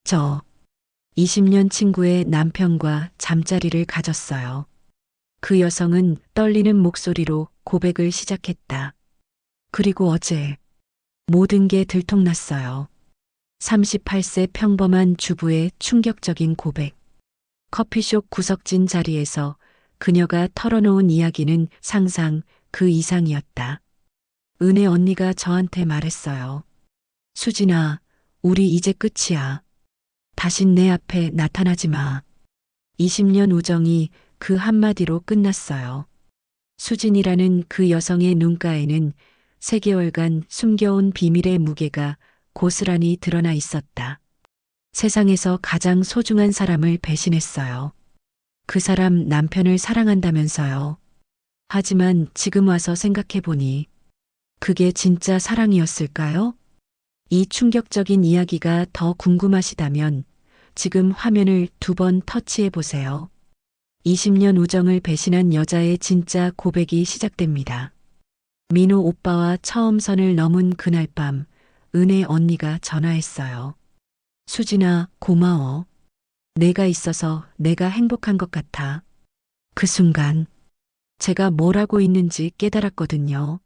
저 20년 친구의 남편과 잠자리를 가졌어요. 그 여성은 떨리는 목소리로 고백을 시작했다. 그리고 어제 모든 게 들통났어요. 38세 평범한 주부의 충격적인 고백. 커피숍 구석진 자리에서 그녀가 털어놓은 이야기는 상상 그 이상이었다. 은혜 언니가 저한테 말했어요. 수진아, 우리 이제 끝이야. 다신 내 앞에 나타나지 마. 20년 우정이 그 한마디로 끝났어요. 수진이라는 그 여성의 눈가에는 3개월간 숨겨온 비밀의 무게가 고스란히 드러나 있었다. 세상에서 가장 소중한 사람을 배신했어요. 그 사람 남편을 사랑한다면서요. 하지만 지금 와서 생각해보니 그게 진짜 사랑이었을까요? 이 충격적인 이야기가 더 궁금하시다면 지금 화면을 2번 터치해 보세요. 20년 우정을 배신한 여자의 진짜 고백이 시작됩니다. 민호 오빠와 처음 선을 넘은 그날 밤 은혜 언니가 전화했어요. 수진아, 고마워. 내가 있어서 내가 행복한 것 같아. 그 순간 제가 뭘 하고 있는지 깨달았거든요.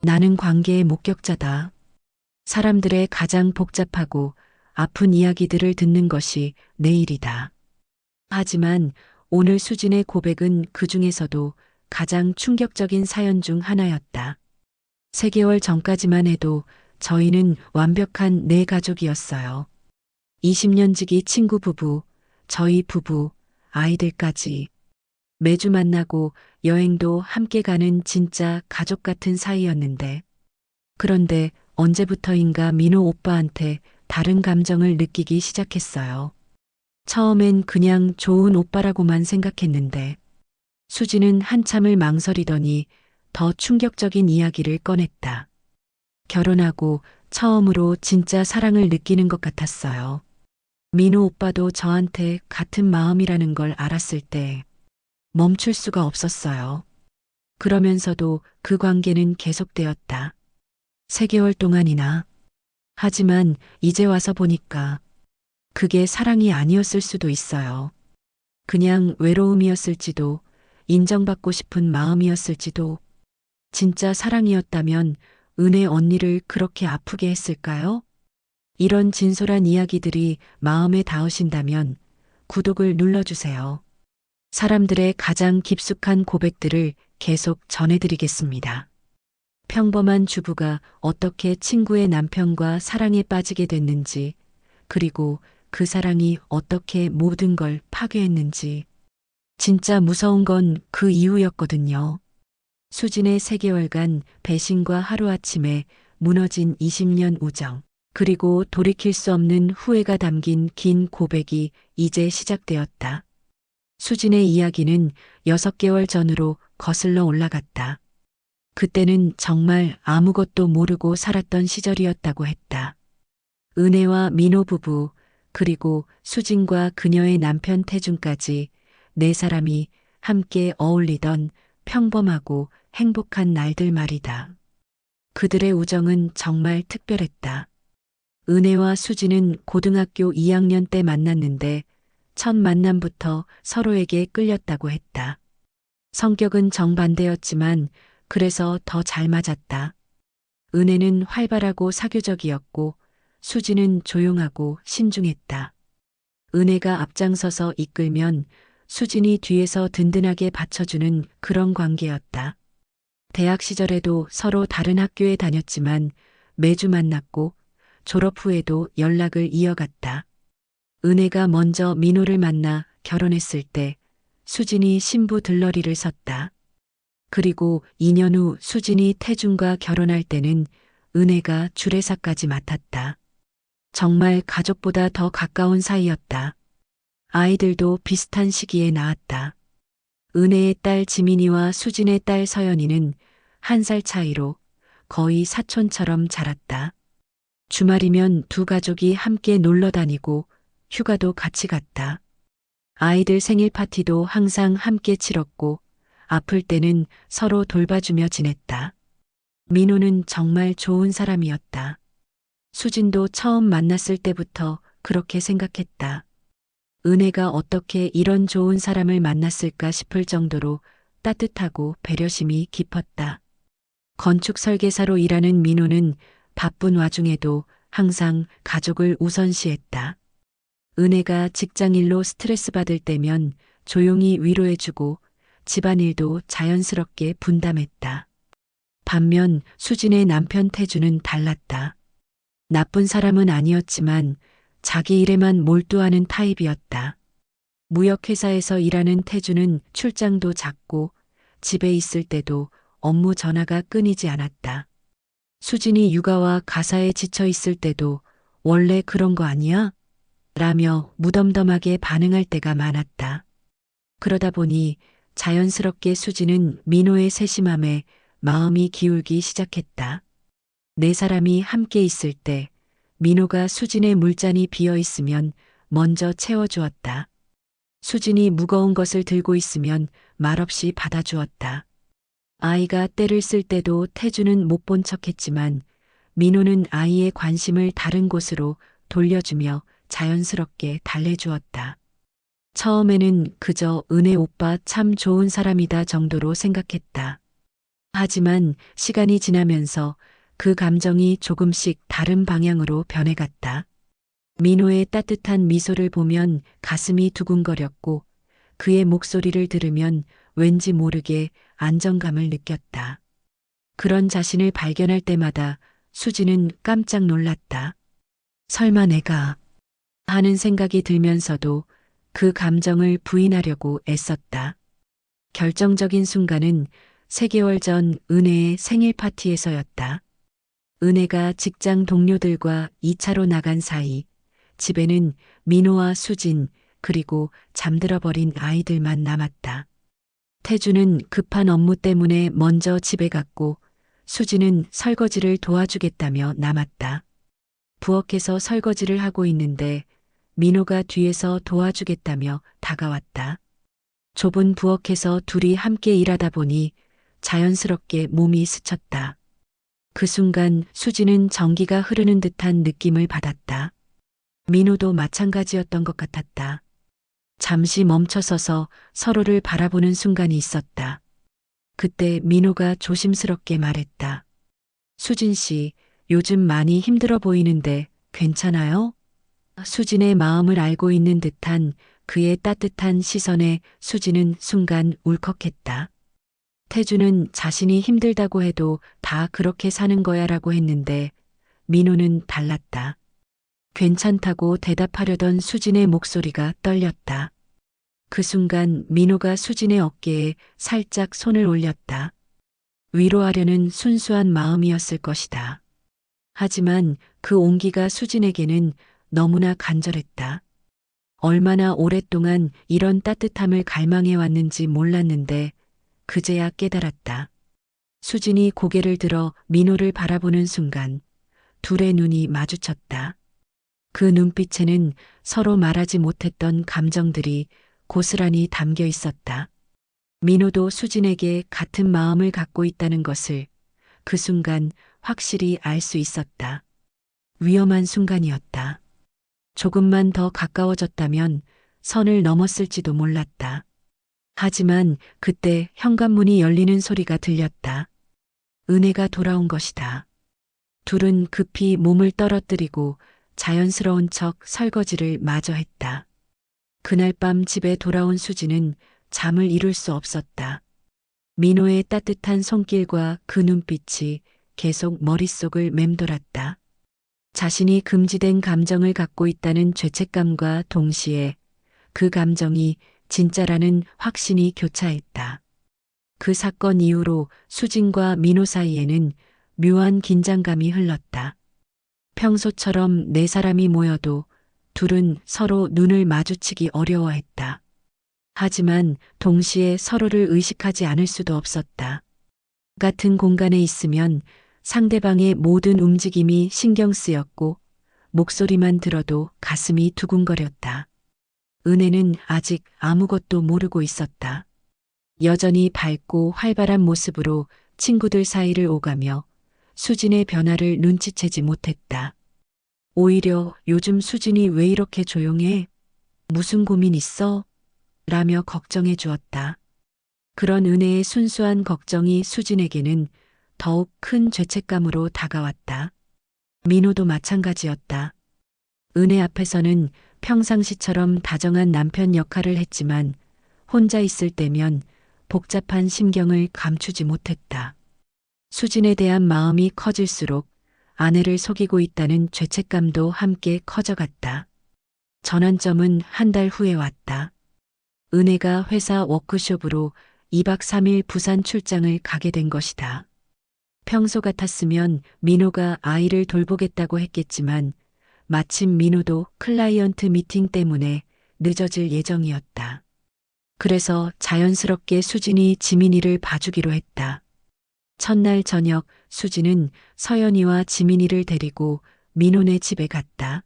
나는 관계의 목격자다. 사람들의 가장 복잡하고 아픈 이야기들을 듣는 것이 내 일이다. 하지만 오늘 수진의 고백은 그 중에서도 가장 충격적인 사연 중 하나였다. 3개월 전까지만 해도 저희는 완벽한 내 가족이었어요. 20년 지기 친구 부부, 저희 부부, 아이들까지. 매주 만나고 여행도 함께 가는 진짜 가족 같은 사이였는데. 그런데 언제부터인가 민호 오빠한테 다른 감정을 느끼기 시작했어요. 처음엔 그냥 좋은 오빠라고만 생각했는데 수지는 한참을 망설이더니 더 충격적인 이야기를 꺼냈다. 결혼하고 처음으로 진짜 사랑을 느끼는 것 같았어요. 민호 오빠도 저한테 같은 마음이라는 걸 알았을 때 멈출 수가 없었어요. 그러면서도 그 관계는 계속되었다. 3개월 동안이나. 하지만 이제 와서 보니까 그게 사랑이 아니었을 수도 있어요. 그냥 외로움이었을지도, 인정받고 싶은 마음이었을지도. 진짜 사랑이었다면 은혜 언니를 그렇게 아프게 했을까요? 이런 진솔한 이야기들이 마음에 닿으신다면 구독을 눌러주세요. 사람들의 가장 깊숙한 고백들을 계속 전해드리겠습니다. 평범한 주부가 어떻게 친구의 남편과 사랑에 빠지게 됐는지, 그리고 그 사랑이 어떻게 모든 걸 파괴했는지. 진짜 무서운 건 그 이유였거든요. 수진의 3개월간 배신과 하루아침에 무너진 20년 우정, 그리고 돌이킬 수 없는 후회가 담긴 긴 고백이 이제 시작되었다. 수진의 이야기는 6개월 전으로 거슬러 올라갔다. 그때는 정말 아무것도 모르고 살았던 시절이었다고 했다. 은혜와 민호 부부, 그리고 수진과 그녀의 남편 태준까지 4사람이 함께 어울리던 평범하고 행복한 날들 말이다. 그들의 우정은 정말 특별했다. 은혜와 수진은 고등학교 2학년 때 만났는데 첫 만남부터 서로에게 끌렸다고 했다. 성격은 정반대였지만 그래서 더 잘 맞았다. 은혜는 활발하고 사교적이었고 수진은 조용하고 신중했다. 은혜가 앞장서서 이끌면 수진이 뒤에서 든든하게 받쳐주는 그런 관계였다. 대학 시절에도 서로 다른 학교에 다녔지만 매주 만났고 졸업 후에도 연락을 이어갔다. 은혜가 먼저 민호를 만나 결혼했을 때 수진이 신부 들러리를 섰다. 그리고 2년 후 수진이 태준과 결혼할 때는 은혜가 주례사까지 맡았다. 정말 가족보다 더 가까운 사이였다. 아이들도 비슷한 시기에 낳았다. 은혜의 딸 지민이와 수진의 딸 서연이는 1살 차이로 거의 사촌처럼 자랐다. 주말이면 2 가족이 함께 놀러 다니고 휴가도 같이 갔다. 아이들 생일 파티도 항상 함께 치렀고 아플 때는 서로 돌봐주며 지냈다. 민호는 정말 좋은 사람이었다. 수진도 처음 만났을 때부터 그렇게 생각했다. 은혜가 어떻게 이런 좋은 사람을 만났을까 싶을 정도로 따뜻하고 배려심이 깊었다. 건축 설계사로 일하는 민호는 바쁜 와중에도 항상 가족을 우선시했다. 은혜가 직장일로 스트레스 받을 때면 조용히 위로해주고 집안일도 자연스럽게 분담했다. 반면 수진의 남편 태주는 달랐다. 나쁜 사람은 아니었지만 자기 일에만 몰두하는 타입이었다. 무역회사에서 일하는 태주는 출장도 잦고 집에 있을 때도 업무 전화가 끊이지 않았다. 수진이 육아와 가사에 지쳐 있을 때도 원래 그런 거 아니야? 라며 무덤덤하게 반응할 때가 많았다. 그러다 보니 자연스럽게 수진은 민호의 세심함에 마음이 기울기 시작했다. 네 사람이 함께 있을 때 민호가 수진의 물잔이 비어 있으면 먼저 채워주었다. 수진이 무거운 것을 들고 있으면 말없이 받아주었다. 아이가 떼를 쓸 때도 태주는 못 본 척했지만 민호는 아이의 관심을 다른 곳으로 돌려주며 자연스럽게 달래주었다. 처음에는 그저 은혜 오빠 참 좋은 사람이다 정도로 생각했다. 하지만 시간이 지나면서 그 감정이 조금씩 다른 방향으로 변해갔다. 민호의 따뜻한 미소를 보면 가슴이 두근거렸고 그의 목소리를 들으면 왠지 모르게 안정감을 느꼈다. 그런 자신을 발견할 때마다 수지는 깜짝 놀랐다. 설마 내가 하는 생각이 들면서도 그 감정을 부인하려고 애썼다. 결정적인 순간은 3개월 전 은혜의 생일 파티에서였다. 은혜가 직장 동료들과 2차로 나간 사이 집에는 민호와 수진 그리고 잠들어버린 아이들만 남았다. 태주는 급한 업무 때문에 먼저 집에 갔고 수진은 설거지를 도와주겠다며 남았다. 부엌에서 설거지를 하고 있는데 민호가 뒤에서 도와주겠다며 다가왔다. 좁은 부엌에서 둘이 함께 일하다 보니 자연스럽게 몸이 스쳤다. 그 순간 수지는 전기가 흐르는 듯한 느낌을 받았다. 민호도 마찬가지였던 것 같았다. 잠시 멈춰서서 서로를 바라보는 순간이 있었다. 그때 민호가 조심스럽게 말했다. 수진 씨, 요즘 많이 힘들어 보이는데 괜찮아요? 수진의 마음을 알고 있는 듯한 그의 따뜻한 시선에 수진은 순간 울컥했다. 태주는 자신이 힘들다고 해도 다 그렇게 사는 거야 라고 했는데 민호는 달랐다. 괜찮다고 대답하려던 수진의 목소리가 떨렸다. 그 순간 민호가 수진의 어깨에 살짝 손을 올렸다. 위로하려는 순수한 마음이었을 것이다. 하지만 그 온기가 수진에게는 너무나 간절했다. 얼마나 오랫동안 이런 따뜻함을 갈망해 왔는지 몰랐는데 그제야 깨달았다. 수진이 고개를 들어 민호를 바라보는 순간 둘의 눈이 마주쳤다. 그 눈빛에는 서로 말하지 못했던 감정들이 고스란히 담겨 있었다. 민호도 수진에게 같은 마음을 갖고 있다는 것을 그 순간 확실히 알 수 있었다. 위험한 순간이었다. 조금만 더 가까워졌다면 선을 넘었을지도 몰랐다. 하지만 그때 현관문이 열리는 소리가 들렸다. 은혜가 돌아온 것이다. 둘은 급히 몸을 떨어뜨리고 자연스러운 척 설거지를 마저 했다. 그날 밤 집에 돌아온 수지는 잠을 이룰 수 없었다. 민호의 따뜻한 손길과 그 눈빛이 계속 머릿속을 맴돌았다. 자신이 금지된 감정을 갖고 있다는 죄책감과 동시에 그 감정이 진짜라는 확신이 교차했다. 그 사건 이후로 수진과 민호 사이에는 묘한 긴장감이 흘렀다. 평소처럼 네 사람이 모여도 둘은 서로 눈을 마주치기 어려워했다. 하지만 동시에 서로를 의식하지 않을 수도 없었다. 같은 공간에 있으면 상대방의 모든 움직임이 신경 쓰였고 목소리만 들어도 가슴이 두근거렸다. 은혜는 아직 아무것도 모르고 있었다. 여전히 밝고 활발한 모습으로 친구들 사이를 오가며 수진의 변화를 눈치채지 못했다. 오히려 요즘 수진이 왜 이렇게 조용해? 무슨 고민 있어? 라며 걱정해 주었다. 그런 은혜의 순수한 걱정이 수진에게는 더욱 큰 죄책감으로 다가왔다. 민호도 마찬가지였다. 은혜 앞에서는 평상시처럼 다정한 남편 역할을 했지만 혼자 있을 때면 복잡한 심경을 감추지 못했다. 수진에 대한 마음이 커질수록 아내를 속이고 있다는 죄책감도 함께 커져갔다. 전환점은 한 달 후에 왔다. 은혜가 회사 워크숍으로 2박 3일 부산 출장을 가게 된 것이다. 평소 같았으면 민호가 아이를 돌보겠다고 했겠지만 마침 민호도 클라이언트 미팅 때문에 늦어질 예정이었다. 그래서 자연스럽게 수진이 지민이를 봐주기로 했다. 첫날 저녁 수진은 서연이와 지민이를 데리고 민호네 집에 갔다.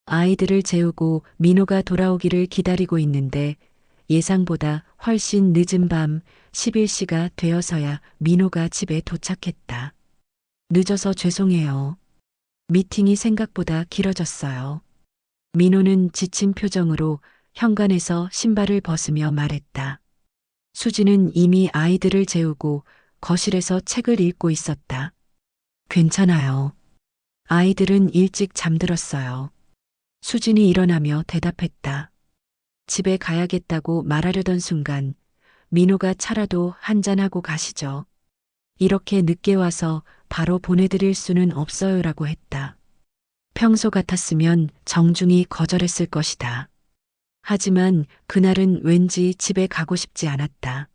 아이들을 재우고 민호가 돌아오기를 기다리고 있는데 예상보다 훨씬 늦은 밤 11시가 되어서야 민호가 집에 도착했다. 늦어서 죄송해요. 미팅이 생각보다 길어졌어요. 민호는 지친 표정으로 현관에서 신발을 벗으며 말했다. 수지는 이미 아이들을 재우고 거실에서 책을 읽고 있었다. 괜찮아요. 아이들은 일찍 잠들었어요. 수진이 일어나며 대답했다. 집에 가야겠다고 말하려던 순간 민호가 차라도 한잔하고 가시죠. 이렇게 늦게 와서 바로 보내드릴 수는 없어요라고 했다. 평소 같았으면 정중히 거절했을 것이다. 하지만 그날은 왠지 집에 가고 싶지 않았다.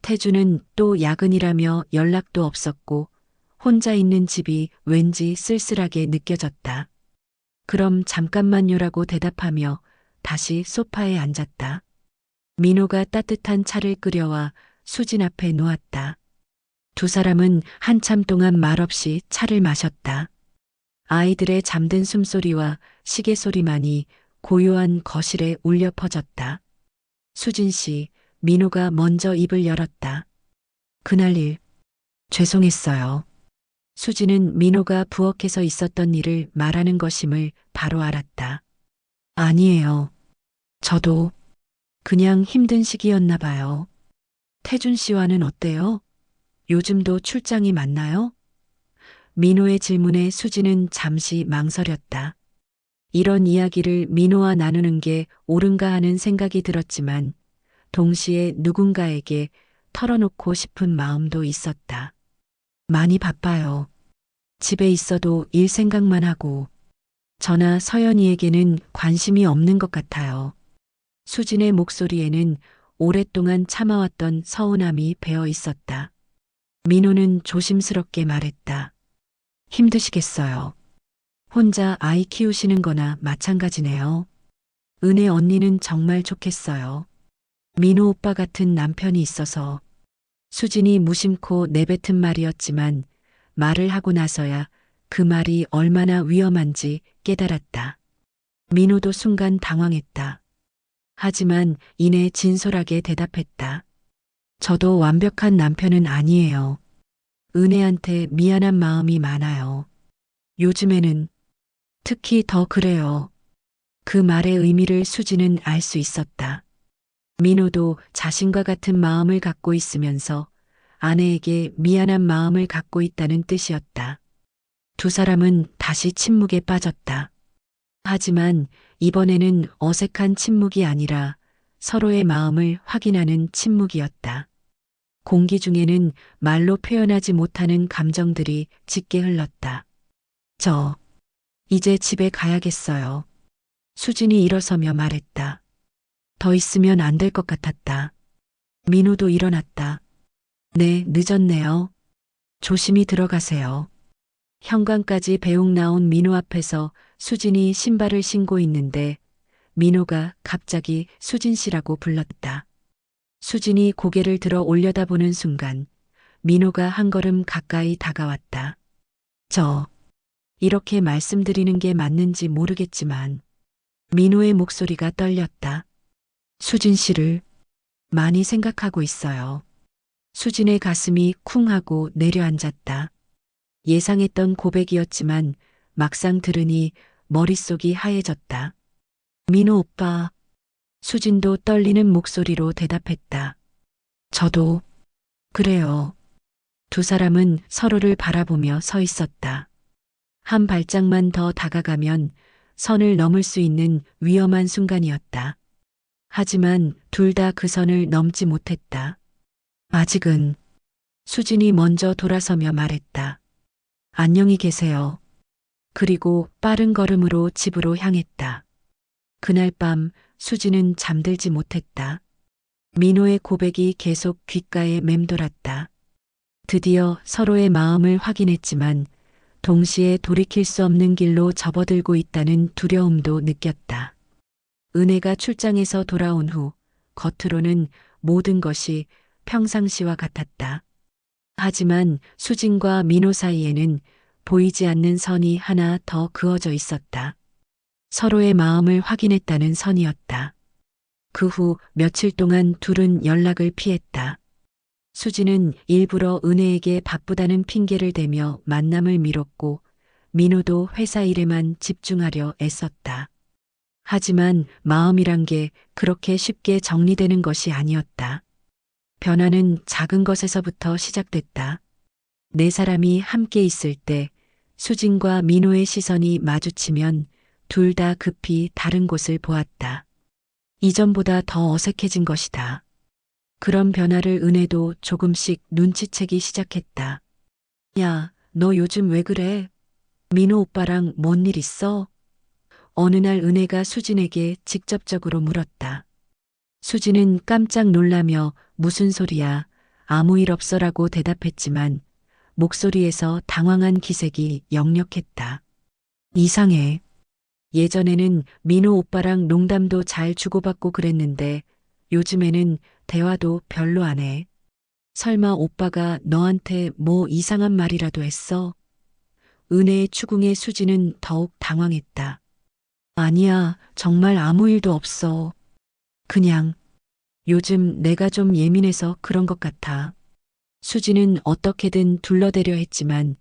태주는 또 야근이라며 연락도 없었고 혼자 있는 집이 왠지 쓸쓸하게 느껴졌다. 그럼 잠깐만요라고 대답하며 다시 소파에 앉았다. 민호가 따뜻한 차를 끓여와 수진 앞에 놓았다. 두 사람은 한참 동안 말없이 차를 마셨다. 아이들의 잠든 숨소리와 시계 소리만이 고요한 거실에 울려 퍼졌다. 수진 씨, 민호가 먼저 입을 열었다. 그날 일, 죄송했어요. 수진은 민호가 부엌에서 있었던 일을 말하는 것임을 바로 알았다. 아니에요. 저도 그냥 힘든 시기였나 봐요. 태준 씨와는 어때요? 요즘도 출장이 많나요? 민호의 질문에 수진은 잠시 망설였다. 이런 이야기를 민호와 나누는 게 옳은가 하는 생각이 들었지만 동시에 누군가에게 털어놓고 싶은 마음도 있었다. 많이 바빠요. 집에 있어도 일 생각만 하고 저나 서연이에게는 관심이 없는 것 같아요. 수진의 목소리에는 오랫동안 참아왔던 서운함이 배어 있었다. 민호는 조심스럽게 말했다. 힘드시겠어요. 혼자 아이 키우시는 거나 마찬가지네요. 은혜 언니는 정말 좋겠어요. 민호 오빠 같은 남편이 있어서. 수진이 무심코 내뱉은 말이었지만 말을 하고 나서야 그 말이 얼마나 위험한지 깨달았다. 민호도 순간 당황했다. 하지만 이내 진솔하게 대답했다. 저도 완벽한 남편은 아니에요. 은혜한테 미안한 마음이 많아요. 요즘에는 특히 더 그래요. 그 말의 의미를 수지는 알 수 있었다. 민호도 자신과 같은 마음을 갖고 있으면서 아내에게 미안한 마음을 갖고 있다는 뜻이었다. 두 사람은 다시 침묵에 빠졌다. 하지만 이번에는 어색한 침묵이 아니라 서로의 마음을 확인하는 침묵이었다. 공기 중에는 말로 표현하지 못하는 감정들이 짙게 흘렀다. 저, 이제 집에 가야겠어요. 수진이 일어서며 말했다. 더 있으면 안 될 것 같았다. 민호도 일어났다. 네, 늦었네요. 조심히 들어가세요. 현관까지 배웅 나온 민호 앞에서 수진이 신발을 신고 있는데 민호가 갑자기 수진 씨라고 불렀다. 수진이 고개를 들어 올려다보는 순간 민호가 한 걸음 가까이 다가왔다. 이렇게 말씀드리는 게 맞는지 모르겠지만 민호의 목소리가 떨렸다. 수진 씨를 많이 생각하고 있어요. 수진의 가슴이 쿵 하고 내려앉았다. 예상했던 고백이었지만 막상 들으니 머릿속이 하얘졌다. 민호 오빠. 수진도 떨리는 목소리로 대답했다. 저도 그래요. 두 사람은 서로를 바라보며 서 있었다. 한 발짝만 더 다가가면 선을 넘을 수 있는 위험한 순간이었다. 하지만 둘 다 그 선을 넘지 못했다. 아직은. 수진이 먼저 돌아서며 말했다. 안녕히 계세요. 그리고 빠른 걸음으로 집으로 향했다. 그날 밤 수진은 잠들지 못했다. 민호의 고백이 계속 귓가에 맴돌았다. 드디어 서로의 마음을 확인했지만 동시에 돌이킬 수 없는 길로 접어들고 있다는 두려움도 느꼈다. 은혜가 출장에서 돌아온 후 겉으로는 모든 것이 평상시와 같았다. 하지만 수진과 민호 사이에는 보이지 않는 선이 하나 더 그어져 있었다. 서로의 마음을 확인했다는 선이었다. 그 후 며칠 동안 둘은 연락을 피했다. 수진은 일부러 은혜에게 바쁘다는 핑계를 대며 만남을 미뤘고 민호도 회사 일에만 집중하려 애썼다. 하지만 마음이란 게 그렇게 쉽게 정리되는 것이 아니었다. 변화는 작은 것에서부터 시작됐다. 네 사람이 함께 있을 때 수진과 민호의 시선이 마주치면 둘 다 급히 다른 곳을 보았다. 이전보다 더 어색해진 것이다. 그런 변화를 은혜도 조금씩 눈치채기 시작했다. 야, 너 요즘 왜 그래? 민호 오빠랑 뭔 일 있어? 어느 날 은혜가 수진에게 직접적으로 물었다. 수진은 깜짝 놀라며 무슨 소리야, 아무 일 없어라고 대답했지만 목소리에서 당황한 기색이 역력했다. 이상해. 예전에는 민호 오빠랑 농담도 잘 주고받고 그랬는데 요즘에는 대화도 별로 안 해. 설마 오빠가 너한테 뭐 이상한 말이라도 했어? 은혜의 추궁에 수진은 더욱 당황했다. 아니야, 정말 아무 일도 없어. 그냥 요즘 내가 좀 예민해서 그런 것 같아. 수진은 어떻게든 둘러대려 했지만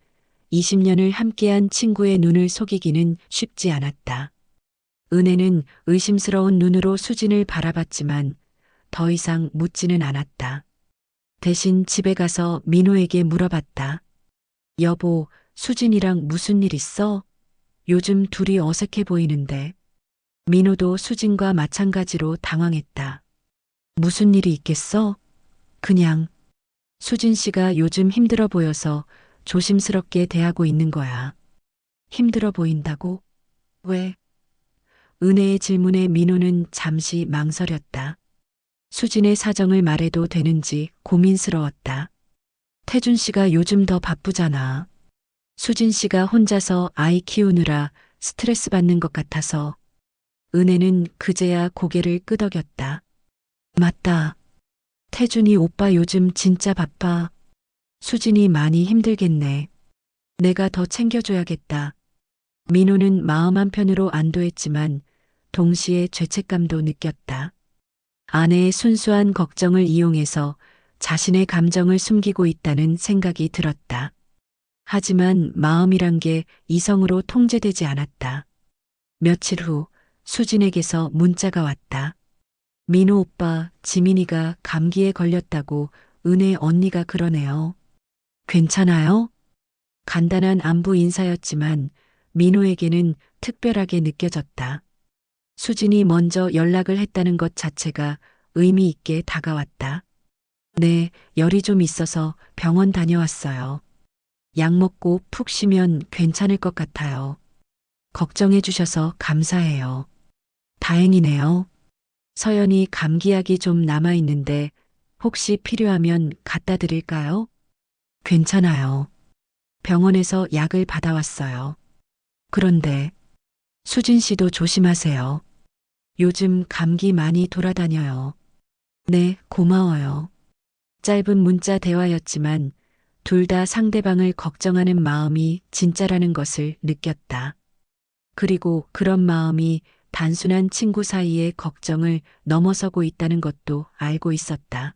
20년을 함께한 친구의 눈을 속이기는 쉽지 않았다. 은혜는 의심스러운 눈으로 수진을 바라봤지만 더 이상 묻지는 않았다. 대신 집에 가서 민호에게 물어봤다. 여보, 수진이랑 무슨 일 있어? 요즘 둘이 어색해 보이는데. 민호도 수진과 마찬가지로 당황했다. 무슨 일이 있겠어? 그냥 수진 씨가 요즘 힘들어 보여서 조심스럽게 대하고 있는 거야. 힘들어 보인다고? 왜? 은혜의 질문에 민호는 잠시 망설였다. 수진의 사정을 말해도 되는지 고민스러웠다. 태준 씨가 요즘 더 바쁘잖아. 수진 씨가 혼자서 아이 키우느라 스트레스 받는 것 같아서. 은혜는 그제야 고개를 끄덕였다. 맞다. 태준이 오빠 요즘 진짜 바빠. 수진이 많이 힘들겠네. 내가 더 챙겨줘야겠다. 민호는 마음 한편으로 안도했지만 동시에 죄책감도 느꼈다. 아내의 순수한 걱정을 이용해서 자신의 감정을 숨기고 있다는 생각이 들었다. 하지만 마음이란 게 이성으로 통제되지 않았다. 며칠 후 수진에게서 문자가 왔다. 민호 오빠, 지민이가 감기에 걸렸다고 은혜 언니가 그러네요. 괜찮아요? 간단한 안부 인사였지만 민호에게는 특별하게 느껴졌다. 수진이 먼저 연락을 했다는 것 자체가 의미 있게 다가왔다. 네, 열이 좀 있어서 병원 다녀왔어요. 약 먹고 푹 쉬면 괜찮을 것 같아요. 걱정해 주셔서 감사해요. 다행이네요. 서연이 감기약이 좀 남아있는데 혹시 필요하면 갖다 드릴까요? 괜찮아요. 병원에서 약을 받아왔어요. 그런데 수진 씨도 조심하세요. 요즘 감기 많이 돌아다녀요. 네, 고마워요. 짧은 문자 대화였지만 둘 다 상대방을 걱정하는 마음이 진짜라는 것을 느꼈다. 그리고 그런 마음이 단순한 친구 사이의 걱정을 넘어서고 있다는 것도 알고 있었다.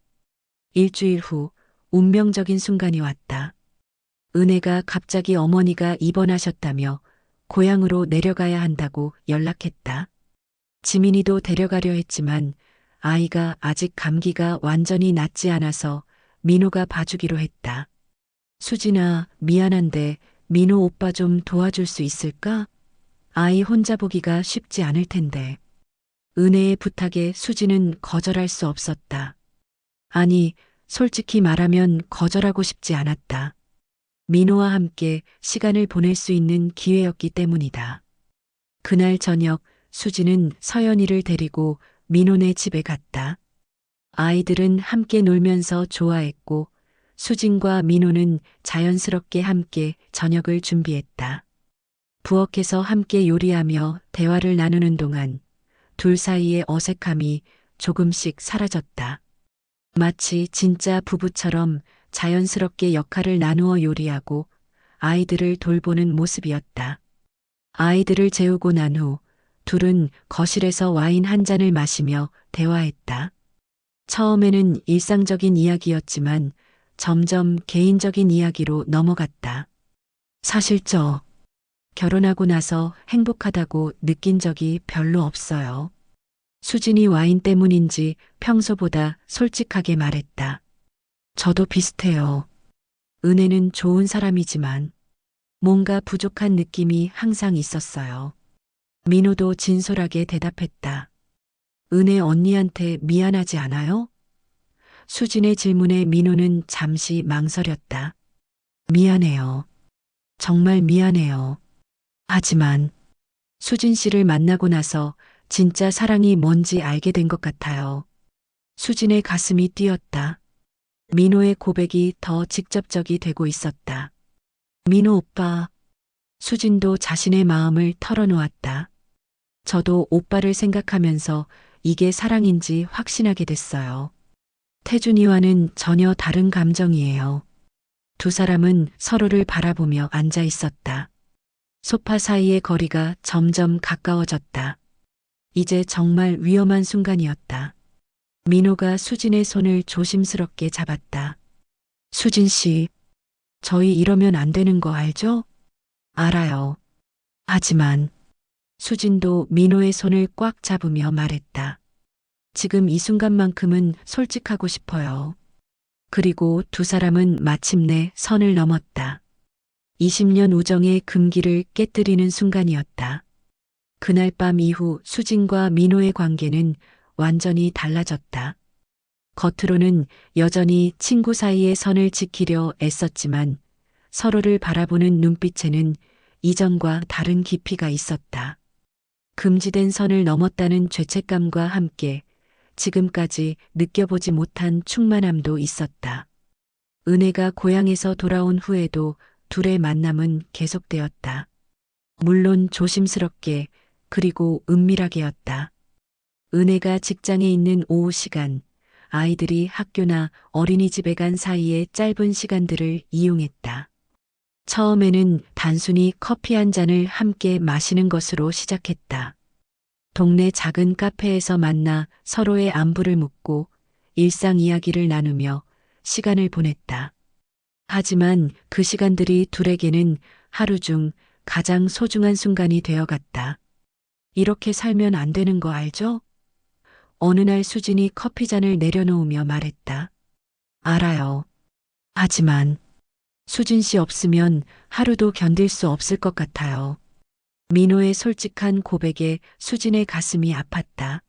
일주일 후 운명적인 순간이 왔다. 은혜가 갑자기 어머니가 입원하셨다며 고향으로 내려가야 한다고 연락했다. 지민이도 데려가려 했지만 아이가 아직 감기가 완전히 낫지 않아서 민호가 봐주기로 했다. 수진아, 미안한데 민호 오빠 좀 도와줄 수 있을까? 아이 혼자 보기가 쉽지 않을 텐데. 은혜의 부탁에 수진은 거절할 수 없었다. 아니, 솔직히 말하면 거절하고 싶지 않았다. 민호와 함께 시간을 보낼 수 있는 기회였기 때문이다. 그날 저녁 수진은 서연이를 데리고 민호네 집에 갔다. 아이들은 함께 놀면서 좋아했고 수진과 민호는 자연스럽게 함께 저녁을 준비했다. 부엌에서 함께 요리하며 대화를 나누는 동안 둘 사이의 어색함이 조금씩 사라졌다. 마치 진짜 부부처럼 자연스럽게 역할을 나누어 요리하고 아이들을 돌보는 모습이었다. 아이들을 재우고 난 후 둘은 거실에서 와인 한 잔을 마시며 대화했다. 처음에는 일상적인 이야기였지만 점점 개인적인 이야기로 넘어갔다. 사실 결혼하고 나서 행복하다고 느낀 적이 별로 없어요. 수진이 와인 때문인지 평소보다 솔직하게 말했다. 저도 비슷해요. 은혜는 좋은 사람이지만 뭔가 부족한 느낌이 항상 있었어요. 민호도 진솔하게 대답했다. 은혜 언니한테 미안하지 않아요? 수진의 질문에 민호는 잠시 망설였다. 미안해요. 정말 미안해요. 하지만 수진 씨를 만나고 나서 진짜 사랑이 뭔지 알게 된 것 같아요. 수진의 가슴이 뛰었다. 민호의 고백이 더 직접적이 되고 있었다. 민호 오빠. 수진도 자신의 마음을 털어놓았다. 저도 오빠를 생각하면서 이게 사랑인지 확신하게 됐어요. 태준이와는 전혀 다른 감정이에요. 두 사람은 서로를 바라보며 앉아 있었다. 소파 사이의 거리가 점점 가까워졌다. 이제 정말 위험한 순간이었다. 민호가 수진의 손을 조심스럽게 잡았다. 수진 씨, 저희 이러면 안 되는 거 알죠? 알아요. 하지만 수진도 민호의 손을 꽉 잡으며 말했다. 지금 이 순간만큼은 솔직하고 싶어요. 그리고 두 사람은 마침내 선을 넘었다. 20년 우정의 금기를 깨뜨리는 순간이었다. 그날 밤 이후 수진과 민호의 관계는 완전히 달라졌다. 겉으로는 여전히 친구 사이의 선을 지키려 애썼지만 서로를 바라보는 눈빛에는 이전과 다른 깊이가 있었다. 금지된 선을 넘었다는 죄책감과 함께 지금까지 느껴보지 못한 충만함도 있었다. 은혜가 고향에서 돌아온 후에도 둘의 만남은 계속되었다. 물론 조심스럽게 그리고 은밀하게였다. 은혜가 직장에 있는 오후 시간, 아이들이 학교나 어린이집에 간 사이의 짧은 시간들을 이용했다. 처음에는 단순히 커피 한 잔을 함께 마시는 것으로 시작했다. 동네 작은 카페에서 만나 서로의 안부를 묻고 일상 이야기를 나누며 시간을 보냈다. 하지만 그 시간들이 둘에게는 하루 중 가장 소중한 순간이 되어갔다. 이렇게 살면 안 되는 거 알죠? 어느 날 수진이 커피잔을 내려놓으며 말했다. 알아요. 하지만 수진 씨 없으면 하루도 견딜 수 없을 것 같아요. 민호의 솔직한 고백에 수진의 가슴이 아팠다.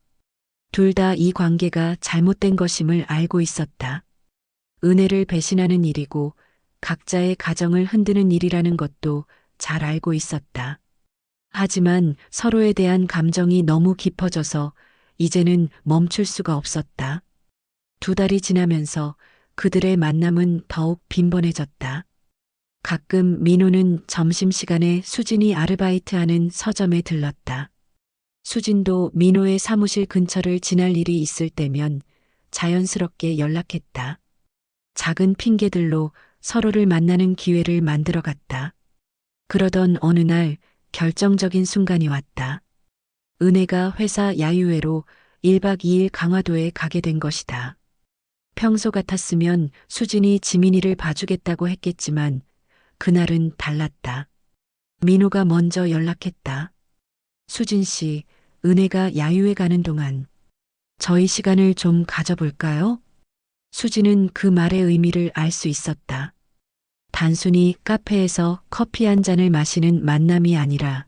둘 다 이 관계가 잘못된 것임을 알고 있었다. 은혜를 배신하는 일이고 각자의 가정을 흔드는 일이라는 것도 잘 알고 있었다. 하지만 서로에 대한 감정이 너무 깊어져서 이제는 멈출 수가 없었다. 두 달이 지나면서 그들의 만남은 더욱 빈번해졌다. 가끔 민호는 점심시간에 수진이 아르바이트하는 서점에 들렀다. 수진도 민호의 사무실 근처를 지날 일이 있을 때면 자연스럽게 연락했다. 작은 핑계들로 서로를 만나는 기회를 만들어갔다. 그러던 어느 날 결정적인 순간이 왔다. 은혜가 회사 야유회로 1박 2일 강화도에 가게 된 것이다. 평소 같았으면 수진이 지민이를 봐주겠다고 했겠지만 그날은 달랐다. 민호가 먼저 연락했다. 수진 씨, 은혜가 야유회 가는 동안 저희 시간을 좀 가져볼까요? 수진은 그 말의 의미를 알 수 있었다. 단순히 카페에서 커피 한 잔을 마시는 만남이 아니라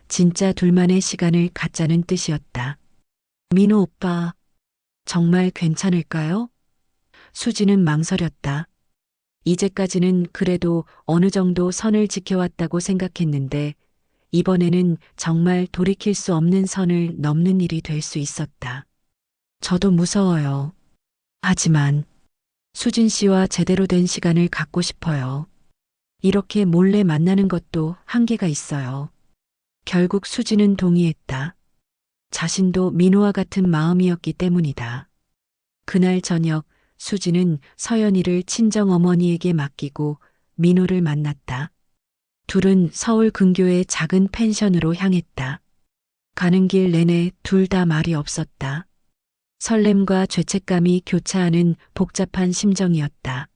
진짜 둘만의 시간을 갖자는 뜻이었다. 민호 오빠, 정말 괜찮을까요? 수지는 망설였다. 이제까지는 그래도 어느 정도 선을 지켜왔다고 생각했는데 이번에는 정말 돌이킬 수 없는 선을 넘는 일이 될 수 있었다. 저도 무서워요. 하지만 수진 씨와 제대로 된 시간을 갖고 싶어요. 이렇게 몰래 만나는 것도 한계가 있어요. 결국 수지는 동의했다. 자신도 민호와 같은 마음이었기 때문이다. 그날 저녁 수지는 서연이를 친정 어머니에게 맡기고 민호를 만났다. 둘은 서울 근교의 작은 펜션으로 향했다. 가는 길 내내 둘 다 말이 없었다. 설렘과 죄책감이 교차하는 복잡한 심정이었다.